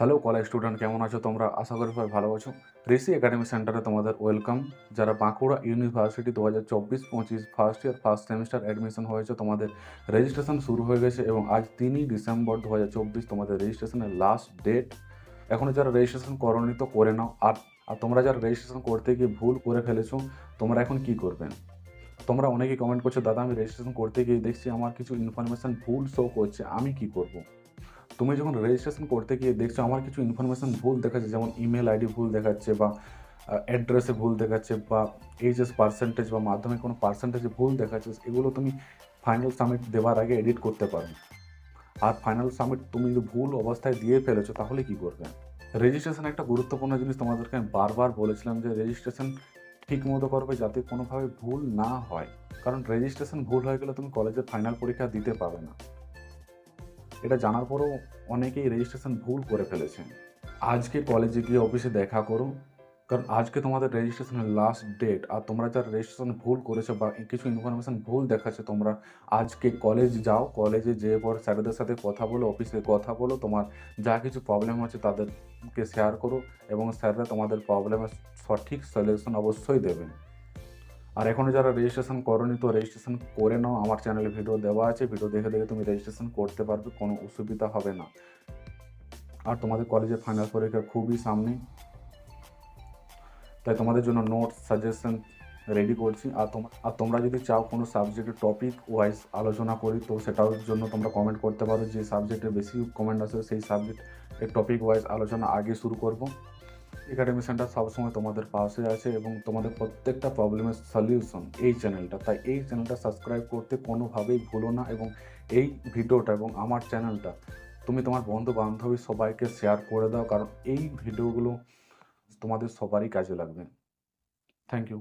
Hello college student, কেমন আছো তোমরা? আশা করি সবাই ভালো আছো। ঋষি একাডেমি সেন্টারে তোমাদের ওয়েলকাম। যারা Bankura university 2024-25 first year first semester admission হয়েছে, তোমাদের রেজিস্ট্রেশন শুরু হয়ে গেছে এবং আজ 3ই ডিসেম্বর 2024 তোমাদের রেজিস্ট্রেশনের লাস্ট ডেট। এখনও যারা রেজিস্ট্রেশন করোনি তো করে নাও। আর আর তোমরা যারা রেজিস্ট্রেশন করতে গিয়ে ভুল করে ফেলেছো, তোমরা এখন কি করবে? তোমরা অনেকেই কমেন্ট করছো, দাদা আমি রেজিস্ট্রেশন করতে গিয়ে দেখছি আমার কিছু ইনফরমেশান ভুল শো করছে, আমি কি করব? তুমি যখন রেজিস্ট্রেশন করতে গিয়ে দেখছো আমার কিছু ইনফরমেশান ভুল দেখাচ্ছে, যেমন ইমেল আইডি ভুল দেখাচ্ছে বা অ্যাড্রেসে ভুল দেখাচ্ছে বা এইচএস পার্সেন্টেজ বা মাধ্যমিক কোনো পার্সেন্টেজে ভুল দেখাচ্ছে, এগুলো তুমি ফাইনাল সাবমিট দেওয়ার আগে এডিট করতে পারো। আর ফাইনাল সাবমিট তুমি যদি ভুল অবস্থায় দিয়ে ফেলেছো তাহলে কি করবে? রেজিস্ট্রেশন একটা গুরুত্বপূর্ণ জিনিস, তোমাদেরকে আমি বারবার বলেছিলাম যে রেজিস্ট্রেশন ঠিক মতো করবে যাতে কোনোভাবে ভুল না হয়, কারণ রেজিস্ট্রেশন ভুল হয়ে গেলে তুমি কলেজের ফাইনাল পরীক্ষা দিতে পারবে না। এটা জানার পরেও অনেকেই রেজিস্ট্রেশন ভুল করে ফেলেছে। আজকে কলেজে গিয়ে অফিসে দেখা করো, কারণ আজকে তোমাদের রেজিস্ট্রেশনের লাস্ট ডেট। আর তোমরা যারা রেজিস্ট্রেশন ভুল করেছো বা কিছু ইনফরমেশান ভুল দেখাচ্ছে, তোমরা আজকে কলেজ যাও, কলেজে যেয়ে পর স্যারদের সাথে কথা বলো, অফিসে কথা বলো, তোমার যা কিছু প্রবলেম আছে তাদেরকে শেয়ার করো এবং স্যাররা তোমাদের প্রবলেমের সঠিক সলিউশন অবশ্যই দেবেন। আর এখনও যারা রেজিস্ট্রেশন করোনি তো রেজিস্ট্রেশন করে নাও, আমার চ্যানেলে ভিডিও দেওয়া আছে, ভিডিও দেখে দেখে তুমি রেজিস্ট্রেশন করতে পারবে, কোনো অসুবিধা হবে না। আর তোমাদের কলেজের ফাইনাল পরীক্ষা খুবই সামনে, তাই তোমাদের জন্য নোটস সাজেশন রেডি করছি। আর তোমরা যদি চাও কোনো সাবজেক্টের টপিক ওয়াইজ আলোচনা করি তো সেটার জন্য তোমরা কমেন্ট করতে পারো। যে সাবজেক্টে বেশি কমেন্ট আসে সেই সাবজেক্টের টপিক ওয়াইজ আলোচনা আগে শুরু করব। একাডেমি সেন্টার সবসময় তোমাদের পাশে আছে এবং তোমাদের প্রত্যেকটা প্রবলেমের সলিউশন এই চ্যানেলটা, তাই এই চ্যানেলটা সাবস্ক্রাইব করতে কোনোভাবেই ভুলো না। এবং এই ভিডিওটা এবং আমার চ্যানেলটা তুমি তোমার বন্ধু বান্ধবী সবাইকে শেয়ার করে দাও, কারণ এই ভিডিওগুলো তোমাদের সবারই কাজে লাগবে। Thank you.